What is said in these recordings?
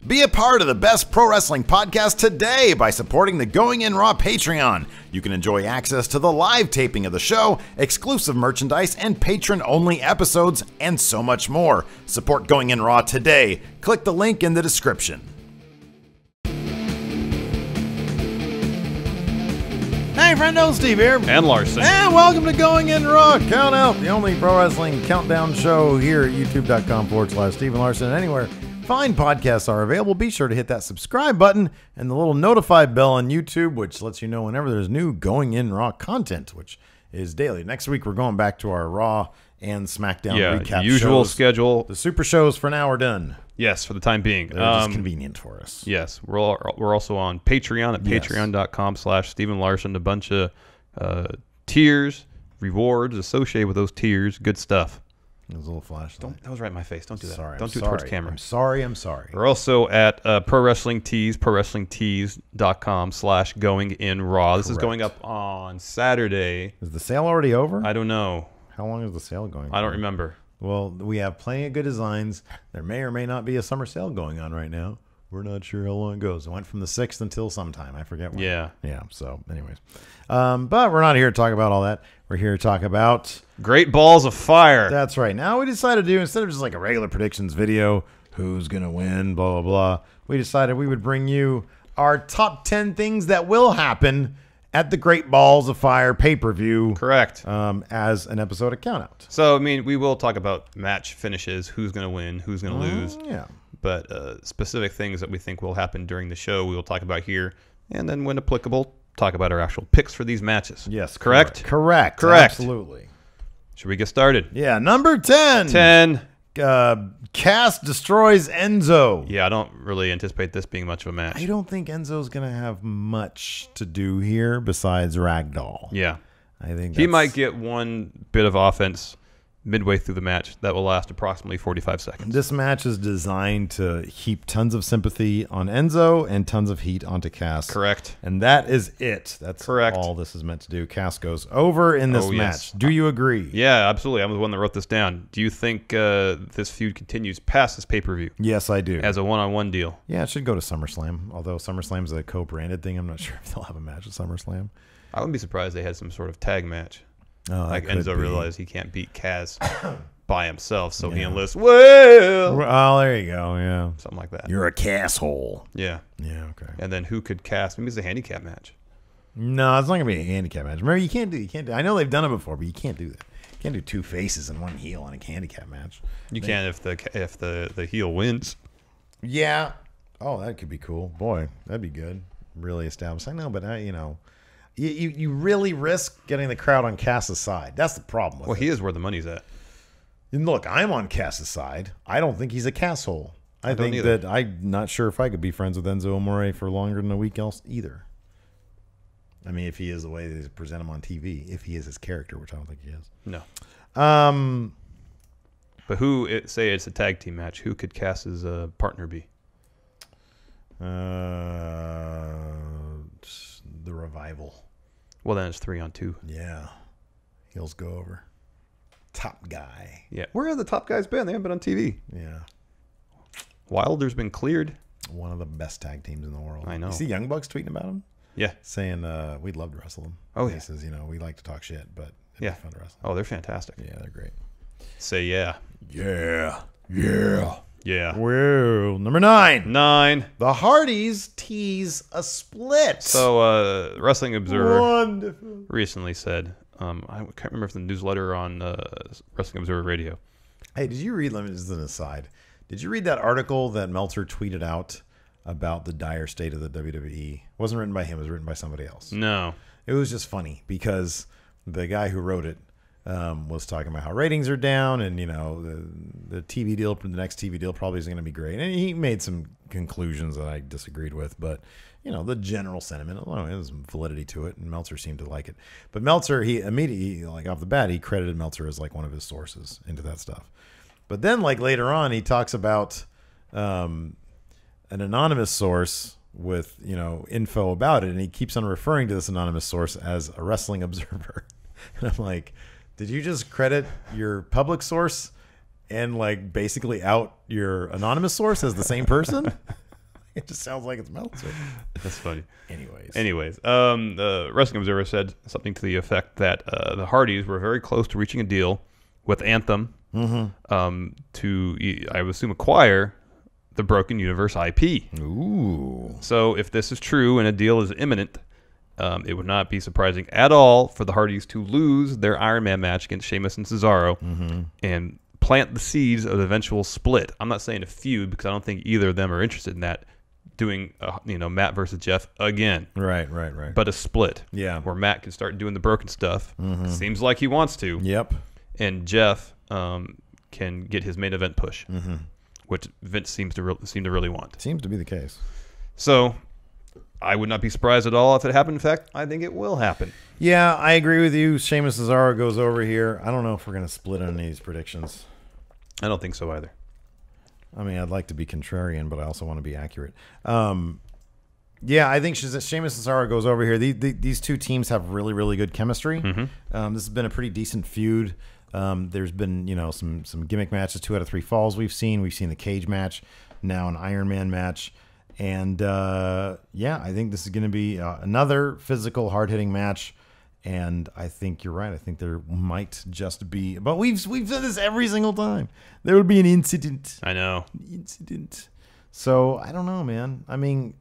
Be a part of the best pro wrestling podcast today by supporting the Going In Raw Patreon. You can enjoy access to the live taping of the show, exclusive merchandise, and patron-only episodes, and so much more. Support Going In Raw today. Click the link in the description. Hey, friendo, Steve here. And Larson. And welcome to Going In Raw Countout, the only pro wrestling countdown show here at youtube.com/Steven Larson. And anywhere fine podcasts are available, be sure to hit that subscribe button and the little notify bell on YouTube, which lets you know whenever there's new Going In Raw content, which is daily. Next week, we're going back to our Raw and SmackDown recap usual shows. schedule. The super shows for now are done. Yes, for the time being. They're just convenient for us. Yes, we're also on Patreon at patreon.com/Steven Larson. A bunch of tiers, rewards associated with those tiers. Good stuff. It was a little flashlight. That was right in my face. Don't do that. Sorry, Don't do it towards camera. I'm sorry. We're also at Pro Wrestling Tees, prowrestlingtees.com/Going In Raw. This is going up on Saturday. Is the sale already over? I don't know. How long is the sale going on? I don't remember. Well, we have plenty of good designs. There may or may not be a summer sale going on right now. We're not sure how long it goes. It went from the 6th until sometime. I forget when. Yeah. So, anyways. But we're not here to talk about all that. We're here to talk about Great Balls of Fire. That's right. Now we decided to do, instead of just like a regular predictions video, who's going to win, blah, blah, blah, we decided we would bring you our top 10 things that will happen at the Great Balls of Fire pay-per-view. Correct. As an episode of Countout. So, I mean, we will talk about match finishes, who's going to win, who's going to lose. Yeah. But specific things that we think will happen during the show, we will talk about here. And then, when applicable, talk about our actual picks for these matches. Yes. Correct? Correct. Absolutely. Should we get started? Yeah. Number 10. 10. Cass destroys Enzo. Yeah, I don't really anticipate this being much of a match. I don't think Enzo's going to have much to do here besides Ragdoll. Yeah. I think he might get one bit of offense midway through the match that will last approximately 45 seconds. This match is designed to heap tons of sympathy on Enzo and tons of heat onto Cass. Correct. And that is it. That's correct. All this is meant to do. Cass goes over in this match. Do you agree? Yeah, absolutely. I'm the one that wrote this down. Do you think this feud continues past this pay-per-view? Yes, I do. As a one-on-one deal? Yeah, it should go to SummerSlam. Although SummerSlam's a co-branded thing, I'm not sure if they'll have a match at SummerSlam. I wouldn't be surprised they had some sort of tag match. Oh, like Enzo realized he can't beat Cass by himself, so he enlists. Oh, there you go. Yeah, something like that. You're a casshole. Yeah. Yeah. Okay. And then who could Cass? Maybe it's a handicap match. No, it's not gonna be a handicap match. Remember, you can't do. I know they've done it before, but you can't do that. You can't do two faces and one heel on a handicap match. You can if the heel wins. Yeah. Oh, that could be cool. Boy, that'd be good. Really established. I know, but You really risk getting the crowd on Cass's side. That's the problem with it. He is where the money's at. And look, I'm on Cass's side. I don't think he's a casshole. I think that I'm not sure if I could be friends with Enzo Amore for longer than a week else either. I mean, if he is the way they present him on TV, if he is his character, which I don't think he is. No. But say it's a tag team match, who could Cass's partner be? The Revival. Well, then it's 3-on-2. Yeah. Heels go over. Top guy. Yeah. Where have the top guys been? They haven't been on TV. Yeah. Wilder's been cleared. One of the best tag teams in the world. I know. You see Young Bucks tweeting about him? Yeah. Saying we'd love to wrestle them. Oh, he yeah. says, we like to talk shit, but it'd be fun to wrestle. Oh, they're fantastic. Yeah, they're great. Say yeah. Yeah. Yeah. Yeah. Well, number 9. 9. The Hardys tease a split. So, Wrestling Observer recently said, I can't remember if the newsletter on Wrestling Observer Radio. Hey, did you read, let me just an aside, did you read that article that Meltzer tweeted out about the dire state of the WWE? It wasn't written by him, it was written by somebody else. No. It was just funny because the guy who wrote it was talking about how ratings are down and, the TV deal, the next TV deal probably isn't going to be great. And he made some conclusions that I disagreed with, but, the general sentiment, there's some validity to it, and Meltzer seemed to like it. But Meltzer, he immediately, off the bat, he credited Meltzer as, one of his sources into that stuff. But then, later on, he talks about an anonymous source with, info about it, and he keeps on referring to this anonymous source as a Wrestling Observer. And I'm like, did you just credit your public source and basically out your anonymous source as the same person? It just sounds like it's Meltzer. That's funny. Anyways, the Wrestling Observer said something to the effect that the Hardys were very close to reaching a deal with Anthem to, I would assume, acquire the Broken Universe IP. Ooh. So if this is true and a deal is imminent, it would not be surprising at all for the Hardys to lose their Iron Man match against Sheamus and Cesaro and plant the seeds of the eventual split. I'm not saying a feud because I don't think either of them are interested in that, doing Matt versus Jeff again. Right. But a split. Yeah. Where Matt can start doing the broken stuff. Seems like he wants to. Yep. And Jeff can get his main event push, which Vince seem to really want. Seems to be the case. So I would not be surprised at all if it happened. In fact, I think it will happen. Yeah, I agree with you. Sheamus Cesaro goes over here. I don't know if we're going to split on these predictions. I don't think so either. I mean, I'd like to be contrarian, but I also want to be accurate. Yeah, I think Sheamus Cesaro goes over here. These two teams have really, really good chemistry. This has been a pretty decent feud. There's been, some gimmick matches, 2 out of 3 falls we've seen. We've seen the cage match, now an Iron Man match. And, I think this is going to be another physical, hard-hitting match. And I think you're right. I think there might just be... But we've done this every single time. There would be an incident. I know. So, I don't know, man. I mean,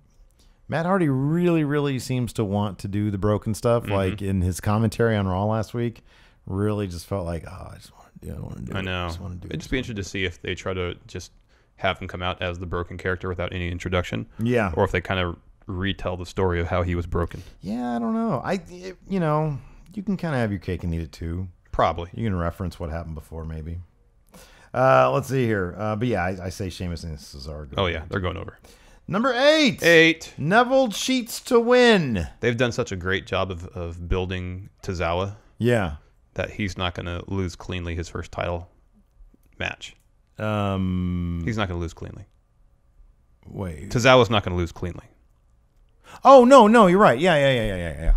Matt Hardy really, really seems to want to do the broken stuff. Like in his commentary on Raw last week, really just felt like, I just want to do it. I want to do it. I know. It'd just be interesting to see if they try to just have him come out as the broken character without any introduction. Yeah. Or if they kind of retell the story of how he was broken. Yeah, I don't know. You can kind of have your cake and eat it too. Probably. You can reference what happened before, maybe. Let's see here. But yeah, I say Sheamus and Cesaro. Oh yeah, they're going over. Number 8. Neville cheats to win. They've done such a great job of building Tozawa. Yeah. That he's not going to lose cleanly his first title match. He's not going to lose cleanly. Wait. Tozawa's not going to lose cleanly. Oh no, you're right. Yeah.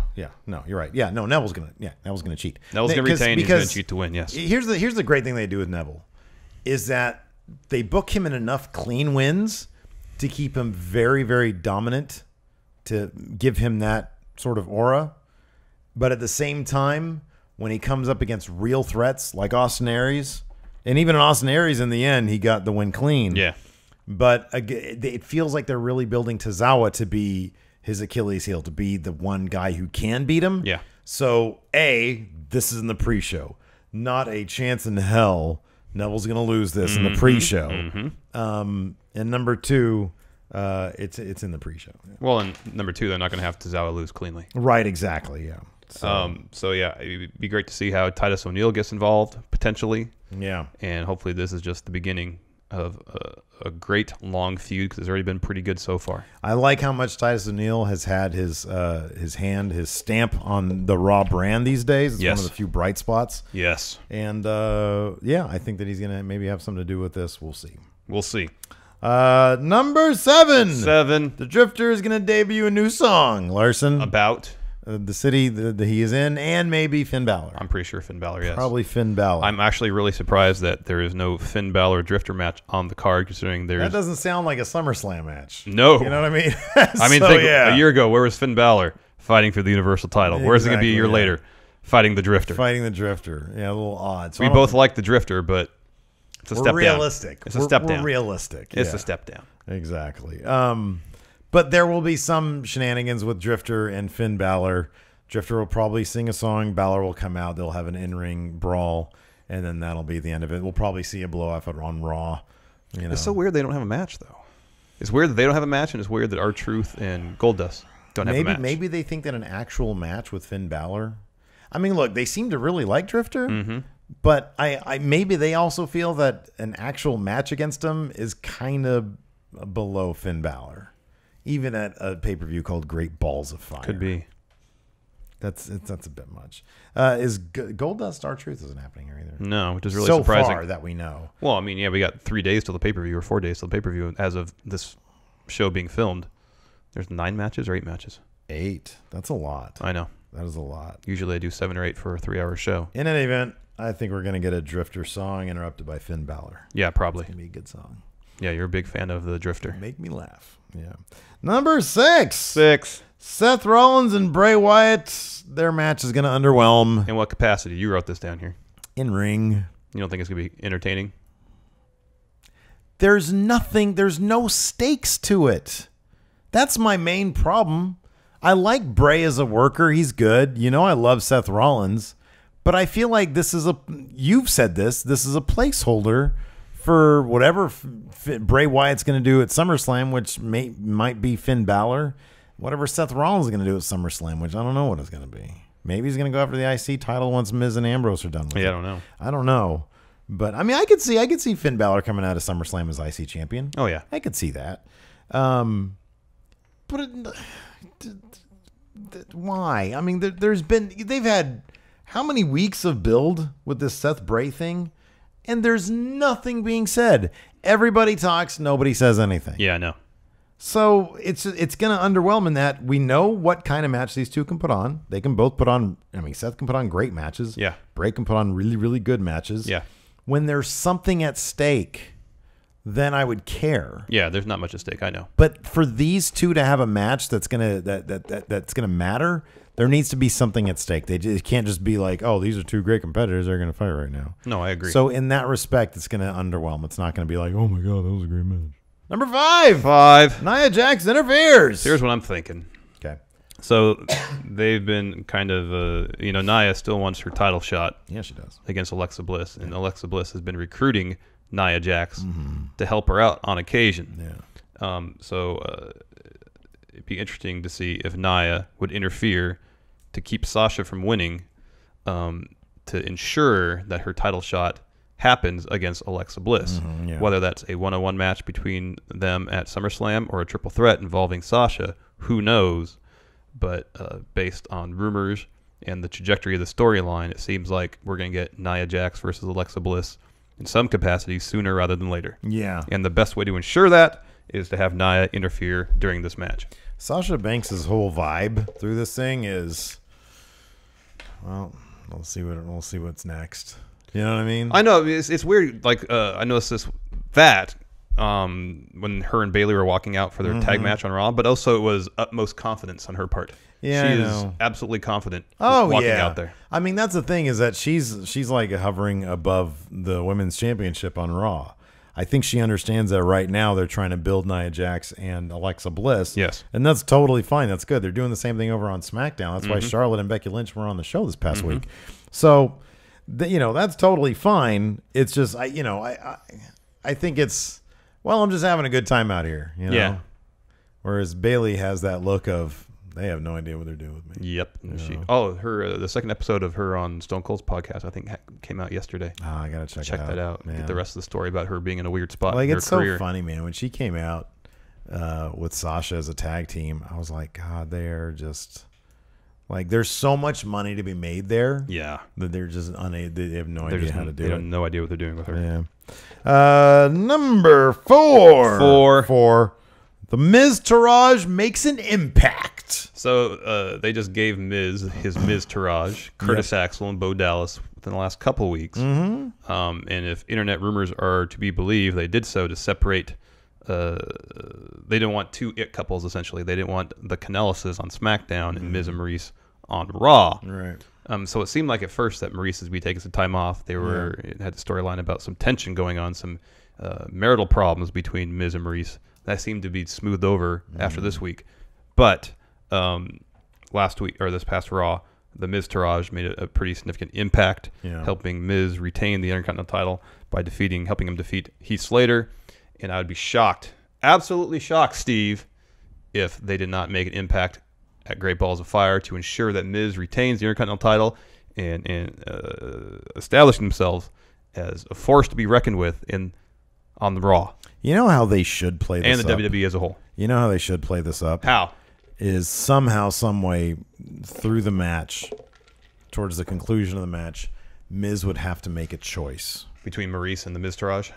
No, you're right. Yeah, no, Neville's gonna cheat. Neville's gonna retain. He's gonna cheat to win. Yes. Here's the great thing they do with Neville, is that they book him in enough clean wins to keep him very, very dominant, to give him that sort of aura. But at the same time, when he comes up against real threats like Austin Aries, and even Austin Aries in the end, he got the win clean. Yeah. But it feels like they're really building Tozawa to be his Achilles heel, to be the one guy who can beat him. Yeah. So, this is in the pre-show. Not a chance in hell Neville's going to lose this in the pre-show. And number 2, it's in the pre-show. Yeah. Well, and number 2, they're not going to have Tozawa lose cleanly. Right, exactly, yeah. So yeah, it'd be great to see how Titus O'Neil gets involved, potentially. Yeah. And hopefully this is just the beginning of a great long feud, because it's already been pretty good so far. I like how much Titus O'Neil has had his stamp on the Raw brand these days. It's one of the few bright spots. Yes. And I think that he's gonna maybe have something to do with this. We'll see. Number 7. The Drifter is gonna debut a new song, Larson. About the city that he is in, and maybe Finn Balor. I'm pretty sure Finn Balor, yes. Probably Finn Balor. I'm actually really surprised that there is no Finn Balor Drifter match on the card, considering there's... That doesn't sound like a SummerSlam match. No. You know what I mean? Think a year ago, where was Finn Balor fighting for the Universal title? Exactly, Where's it going to be a year later? Fighting the Drifter. Yeah, a little odd. So we both like the Drifter, but it's a step realistic. down. It's a step down. We're realistic. It's a step down. Exactly. But there will be some shenanigans with Drifter and Finn Balor. Drifter will probably sing a song. Balor will come out. They'll have an in-ring brawl, and then that'll be the end of it. We'll probably see a blow-off on Raw. It's so weird they don't have a match, though. It's weird that they don't have a match, and it's weird that R-Truth and Goldust don't have a match. Maybe they think that an actual match with Finn Balor... I mean, look, they seem to really like Drifter, but I maybe they also feel that an actual match against him is kind of below Finn Balor, even at a pay-per-view called Great Balls of Fire. Could be. That's a bit much. Is Goldust R-Truth isn't happening here either? No, which is really surprising. So far that we know. Well, I mean, yeah, we got 3 days till the pay-per-view, or 4 days till the pay-per-view. As of this show being filmed, there's 9 matches or 8 matches. 8. That's a lot. I know. That is a lot. Usually I do 7 or 8 for a 3-hour show. In any event, I think we're going to get a Drifter song interrupted by Finn Balor. Yeah, probably. It's going to be a good song. Yeah, you're a big fan of the Drifter. Make me laugh. Yeah. Number 6. 6. Seth Rollins and Bray Wyatt. Their match is going to underwhelm. In what capacity? You wrote this down here. In ring. You don't think it's going to be entertaining? There's no stakes to it. That's my main problem. I like Bray as a worker. He's good. You know, I love Seth Rollins. But I feel like you've said this is a placeholder for whatever Bray Wyatt's going to do at SummerSlam, which might be Finn Balor. Whatever Seth Rollins is going to do at SummerSlam, which I don't know what it's going to be. Maybe he's going to go after the IC title once Miz and Ambrose are done with it. I don't know. But, I mean, I could see Finn Balor coming out of SummerSlam as IC champion. Oh, yeah. I could see that. But why? I mean, they've had how many weeks of build with this Seth Bray thing? And there's nothing being said. Everybody talks, nobody says anything. Yeah, I know. So it's going to underwhelm in that we know what kind of match these two can put on. They can both put on, Seth can put on great matches. Yeah. Bray can put on really, really good matches. Yeah. When there's something at stake, then I would care. Yeah, there's not much at stake, I know. But for these two to have a match that's gonna matter, there needs to be something at stake. It can't just be like, oh, these are two great competitors, they're gonna fight right now. No, I agree. So in that respect, it's gonna underwhelm. It's not gonna be like, oh my god, that was a great match. Number 5. Nia Jax interferes. Here's what I'm thinking. Okay. So they've been kind of, Nia still wants her title shot. Yeah, she does. Against Alexa Bliss. And Alexa Bliss has been recruiting Nia Jax to help her out on occasion. Yeah. So it'd be interesting to see if Nia would interfere to keep Sasha from winning, to ensure that her title shot happens against Alexa Bliss. Yeah. Whether that's a one-on-one match between them at SummerSlam or a triple threat involving Sasha, who knows? But based on rumors and the trajectory of the storyline, it seems like we're going to get Nia Jax versus Alexa Bliss in some capacity sooner rather than later. Yeah. And the best way to ensure that is to have Nia interfere during this match. Sasha Banks' whole vibe through this thing is, well, we'll see what's next. You know what I mean? I know it's weird. Like I noticed that when her and Bayley were walking out for their tag match on Raw, but also it was utmost confidence on her part. Yeah, she is absolutely confident. Walking out there. I mean, that's the thing is that she's like hovering above the women's championship on Raw. I think she understands that right now they're trying to build Nia Jax and Alexa Bliss. Yes. And that's totally fine. That's good. They're doing the same thing over on SmackDown. That's why Charlotte and Becky Lynch were on the show this past week. So, that's totally fine. It's just, I think it's, well, I'm just having a good time out here. Yeah. Whereas Bayley has that look of, they have no idea what they're doing with me. Yep. Her the second episode of her on Stone Cold's podcast, I think, came out yesterday. Oh, I gotta check that out. Man. Get the rest of the story about her being in a weird spot. Like, in her it's career. so funny, man. When she came out with Sasha as a tag team, I was like, God, they're just like, there's so much money to be made there. Yeah. That they're just unable. They have no idea how to do it. They have no idea what they're doing with her. Yeah. Number 4. The Miz Taraj makes an impact. So they just gave Miz his Miz Taraj, Curtis Axel, and Bo Dallas within the last couple of weeks. And if internet rumors are to be believed, they did so to separate. They didn't want two it couples, essentially. They didn't want the Canellises on SmackDown and Miz and Maurice on Raw. Right. So it seemed like at first that Maurice would be taking some time off. It had a storyline about some tension going on, some marital problems between Miz and Maurice. That seemed to be smoothed over after this week. But last week, or this past Raw, the Miz Taraj made a pretty significant impact, helping Miz retain the Intercontinental title by helping him defeat Heath Slater. And I would be shocked, absolutely shocked, Steve, if they did not make an impact at Great Balls of Fire to ensure that Miz retains the Intercontinental title and establish themselves as a force to be reckoned with on the Raw. You know how they should play this up? And the up? WWE as a whole. You know how they should play this up? How? Is somehow, some way, through the match, towards the conclusion of the match, Miz would have to make a choice. Between Maurice and the Miz Taraj?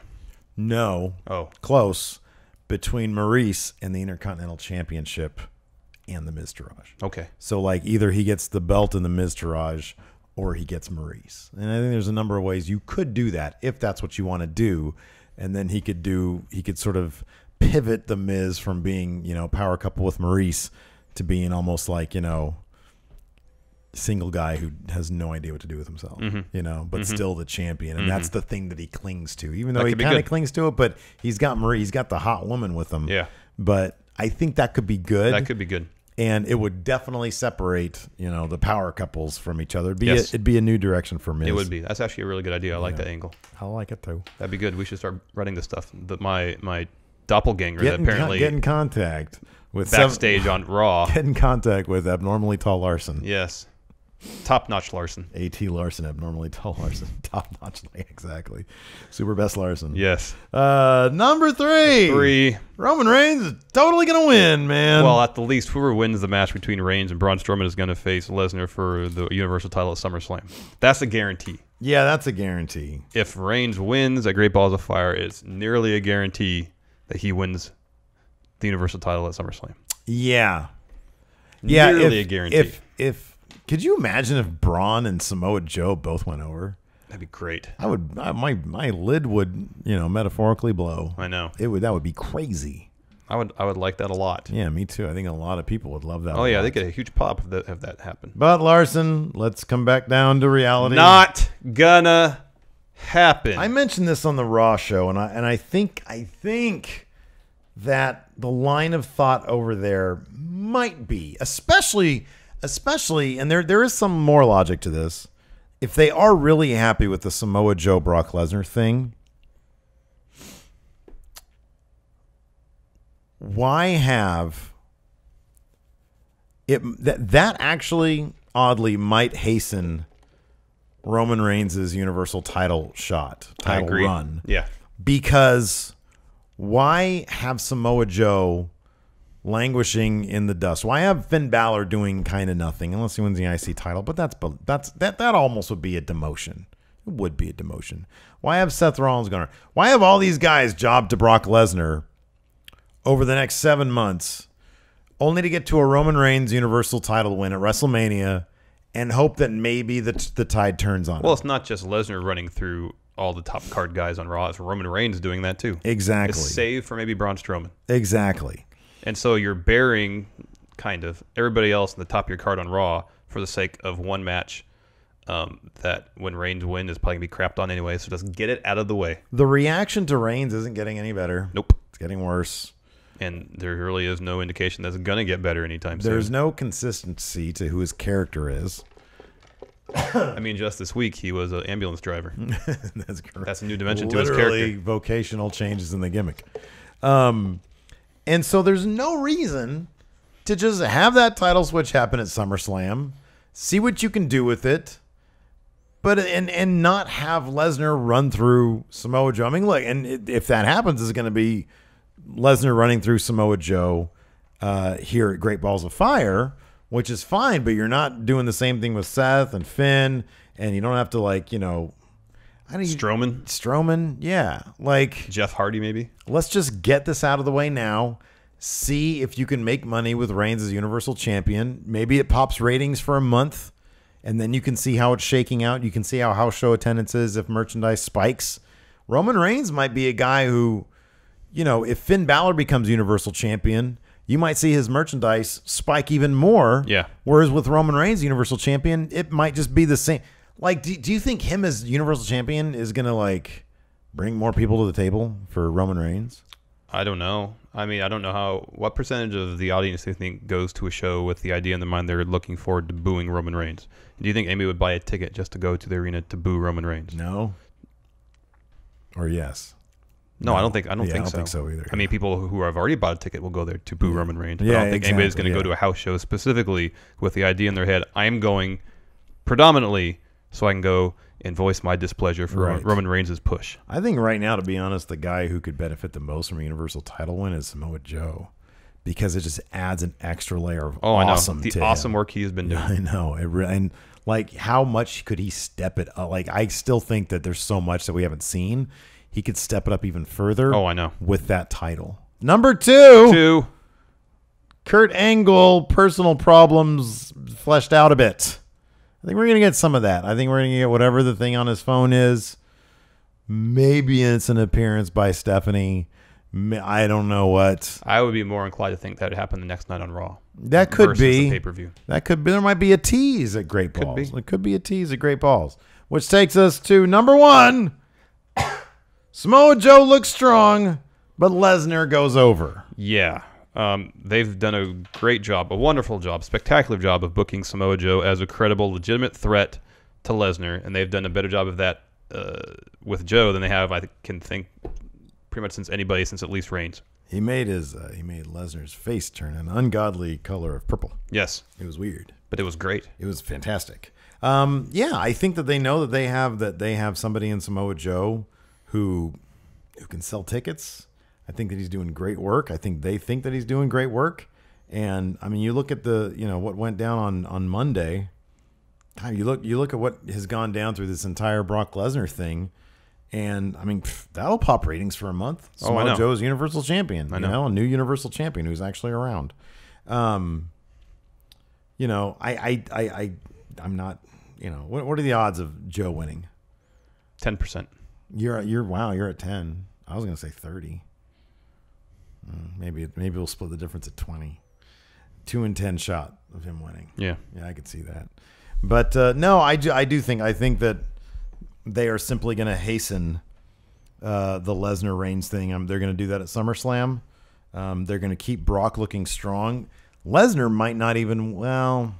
No. Oh. Close. Between Maurice and the Intercontinental Championship and the Miz Taraj. Okay. So, like, either he gets the belt and the Miz Taraj, or he gets Maurice. And I think there's a number of ways you could do that, if that's what you want to do, and then he could sort of pivot the Miz from being, power couple with Maurice to being almost like, single guy who has no idea what to do with himself, but still the champion. And that's the thing that he clings to, even though he kind of clings to it, but he's got Marie, he's got the hot woman with him. Yeah. But I think that could be good. That could be good. And it would definitely separate, the power couples from each other. It'd be a new direction for Miz. It would be. That's actually a really good idea. I like that angle. I like it too. That'd be good. We should start running this stuff. My doppelganger that apparently get in contact with backstage on Raw. Get in contact with abnormally tall Larson. Yes. Top-notch Larson. A.T. Larson, abnormally tall Larson. Top-notch, exactly. Super best Larson. Yes. Number 3. Roman Reigns is totally going to win, man. Well, at the least, whoever wins the match between Reigns and Braun Strowman is going to face Lesnar for the Universal title at SummerSlam. That's a guarantee. Yeah, that's a guarantee. If Reigns wins at Great Balls of Fire, it's nearly a guarantee that he wins the Universal title at SummerSlam. Yeah. Nearly a guarantee. Could you imagine if Braun and Samoa Joe both went over? That'd be great. My lid would, metaphorically blow. I know. That would be crazy. I would like that a lot. Yeah, me too. I think a lot of people would love that. Oh yeah, they get a huge pop if that happened. But Larson, let's come back down to reality. Not gonna happen. I mentioned this on the Raw show, and I think that the line of thought over there might be, especially, and there is some more logic to this. If they are really happy with the Samoa Joe Brock Lesnar thing, why have it? That actually, oddly, might hasten Roman Reigns' Universal title run. Yeah, because why have Samoa Joe languishing in the dust? Why have Finn Balor doing kind of nothing unless he wins the IC title? But that almost would be a demotion. It would be a demotion. Why have Seth Rollins going? Why have all these guys jobbed to Brock Lesnar over the next 7 months, only to get to a Roman Reigns Universal title win at WrestleMania and hope that maybe the tide turns on? Well, it's not just Lesnar running through all the top card guys on Raw. It's Roman Reigns doing that too. Exactly. It's save for maybe Braun Strowman. Exactly. And so you're burying kind of everybody else in the top of your card on Raw for the sake of one match that when Reigns wins is probably going to be crapped on anyway, so just get it out of the way. The reaction to Reigns isn't getting any better. Nope. It's getting worse. And there really is no indication that's going to get better anytime soon. There's no consistency to who his character is. I mean, just this week, he was an ambulance driver. That's correct. That's a new dimension to his character. Vocational changes in the gimmick. And so there's no reason to just have that title switch happen at SummerSlam, see what you can do with it, but and not have Lesnar run through Samoa Joe. I mean, look, and if that happens, it's going to be Lesnar running through Samoa Joe here at Great Balls of Fire, which is fine, but you're not doing the same thing with Seth and Finn, and you don't have to Strowman, yeah. Like Jeff Hardy, maybe. Let's just get this out of the way now. See if you can make money with Reigns as Universal Champion. Maybe it pops ratings for a month, and then you can see how it's shaking out. You can see how house show attendance is if merchandise spikes. Roman Reigns might be a guy who, if Finn Balor becomes Universal Champion, you might see his merchandise spike even more. Yeah. Whereas with Roman Reigns Universal Champion, it might just be the same. Like, do you think him as Universal Champion is going to, bring more people to the table for Roman Reigns? I don't know. I mean, I don't know what percentage of the audience do you think goes to a show with the idea in their mind they're looking forward to booing Roman Reigns? Do you think anybody would buy a ticket just to go to the arena to boo Roman Reigns? No. Or yes? No, I don't think so. I don't think so either. I mean, people who have already bought a ticket will go there to boo Roman Reigns. But Yeah, I don't think anybody's going to go to a house show specifically with the idea in their head, I'm going predominantly so I can go and voice my displeasure for Roman Reigns' push. I think right now, to be honest, the guy who could benefit the most from a Universal title win is Samoa Joe, because it just adds an extra layer of awesome. I know. The awesome work he has been doing. I know. And how much could he step it up? I still think that there's so much that we haven't seen. He could step it up even further. Oh, I know. With that title. Number 2. Kurt Angle, personal problems fleshed out a bit. I think we're going to get some of that. I think we're going to get whatever the thing on his phone is. Maybe it's an appearance by Stephanie. I don't know what. I would be more inclined to think that would happen the next night on Raw. That could be. The pay-per-view. That could be. There might be a tease at Great Balls. Could be. It could be a tease at Great Balls. Which takes us to number 1. Samoa Joe looks strong, but Lesnar goes over. Yeah. They've done a great job, a wonderful job, spectacular job of booking Samoa Joe as a credible, legitimate threat to Lesnar, and they've done a better job of that with Joe than they have, I can think, pretty much since at least Reigns. He made Lesnar's face turn an ungodly color of purple. Yes. It was weird. But it was great. It was fantastic. Yeah, I think that they know that they have somebody in Samoa Joe who can sell tickets. I think that he's doing great work. I think they think that he's doing great work. And I mean, you look at what went down on Monday. You look at what has gone down through this entire Brock Lesnar thing. And I mean, that'll pop ratings for a month. Samoa Joe's Universal Champion. I know. A new Universal Champion who's actually around. I'm not. What are the odds of Joe winning? 10%. You're at 10. I was gonna say 30. Maybe we'll split the difference at 20. 2 in 10 shot of him winning. Yeah, I could see that. But no, I think that they are simply going to hasten the Lesnar Reigns thing. They're going to do that at SummerSlam. They're going to keep Brock looking strong. Lesnar might not even. Well,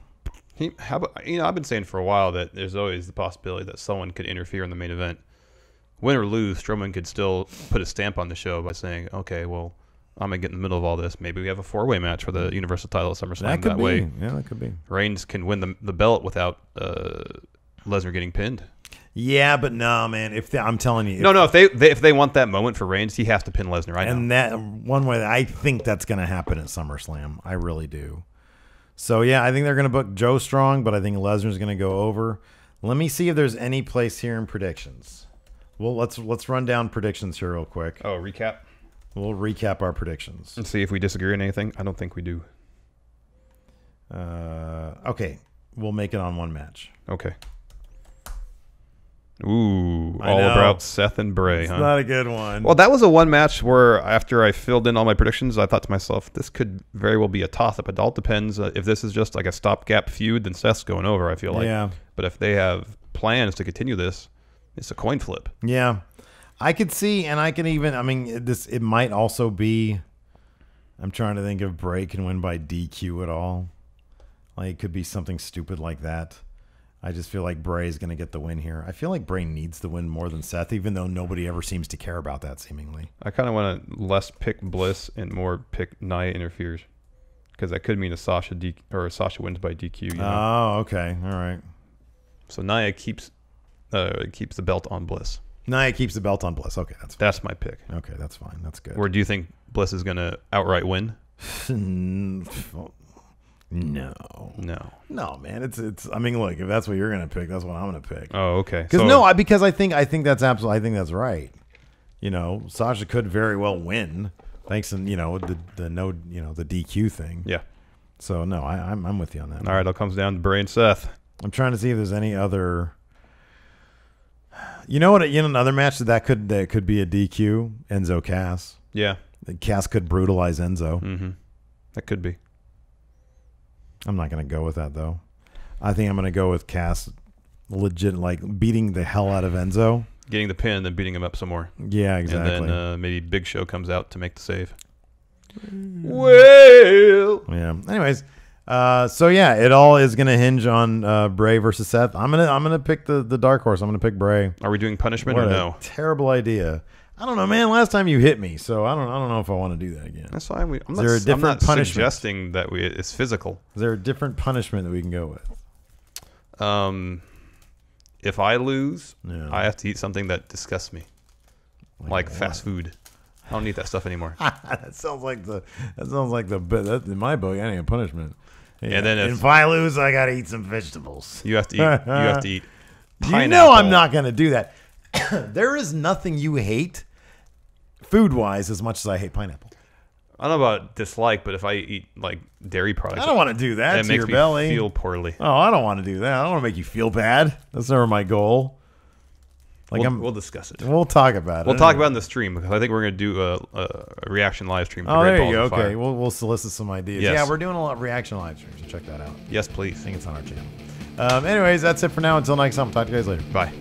I've been saying for a while that there's always the possibility that someone could interfere in the main event. Win or lose, Strowman could still put a stamp on the show by saying, "Okay, well, I'm gonna get in the middle of all this. Maybe we have a 4-way match for the Universal title at SummerSlam. That way, yeah, that could be. Reigns can win the belt without Lesnar getting pinned." Yeah, but no, man. I'm telling you, if they want that moment for Reigns, he has to pin Lesnar. And that one way, I think that's going to happen at SummerSlam. I really do. So yeah, I think they're going to book Joe strong, but I think Lesnar's going to go over. Let me see if there's any place here in predictions. Well, let's run down predictions here real quick. Oh, recap. We'll recap our predictions and see if we disagree on anything. I don't think we do. Okay, we'll make it on one match. Okay. Ooh, all about Seth and Bray, It's not a good one. Well, that was a one match where after I filled in all my predictions, I thought to myself, this could very well be a toss-up. It all depends. If this is just like a stopgap feud, then Seth's going over, I feel like. Yeah. But if they have plans to continue this, it's a coin flip. Yeah. I could see, and I can even, it might also be, I'm trying to think if Bray can win by DQ at all. Like, it could be something stupid like that. I just feel like Bray is going to get the win here. I feel like Bray needs the win more than Seth, even though nobody ever seems to care about that, seemingly. I kind of want to less pick Bliss and more pick Nia interferes, because that could mean a Sasha wins by DQ. Oh, okay, all right. So Nia keeps the belt on Bliss. Nia keeps the belt on Bliss. Okay, that's fine. That's my pick. Okay, that's fine. That's good. Or do you think Bliss is going to outright win? No, man. It's. I mean, look, if that's what you're gonna pick, that's what I'm gonna pick. Oh, okay. Because I think that's absolutely. I think that's right. Sasha could very well win, thanks to the DQ thing. Yeah. So no, I'm with you on that. All right, it comes down to Bray and Seth. I'm trying to see if there's any other. Another match that could be a DQ. Enzo Cass. Yeah. Cass could brutalize Enzo. Mm-hmm. That could be. I'm not going to go with that, though. I think I'm going to go with Cass legit, like, beating the hell out of Enzo. Getting the pin, then beating him up some more. Yeah, exactly. And then maybe Big Show comes out to make the save. Well. Yeah. Anyways, so yeah, it all is going to hinge on Bray versus Seth. I'm gonna pick the dark horse. I'm going to pick Bray. Are we doing punishment or no? Terrible idea. I don't know, man. Last time you hit me, so I don't know if I want to do that again. That's fine. I'm not suggesting that it's physical. Is there a different punishment that we can go with? If I lose, I have to eat something that disgusts me, like fast food. I don't eat that stuff anymore. That sounds like the in my book. That ain't a punishment. Yeah. And then if I lose, I got to eat some vegetables. You have to eat. Pineapple. You know I'm not going to do that. There is nothing you hate food-wise as much as I hate pineapple. I don't know about dislike, but if I eat like dairy products, I don't want to do that to your belly. Makes me feel poorly. Oh, I don't want to do that. I don't want to make you feel bad. That's never my goal. Like we'll discuss it. We'll talk about it. We'll talk about it in the stream because I think we're going to do a reaction live stream. Oh, there you go. Okay, we'll solicit some ideas. Yes. Yeah, we're doing a lot of reaction live streams, so check that out. Yes, please. I think it's on our channel. Anyways, that's it for now. Until next time, talk to you guys later. Bye.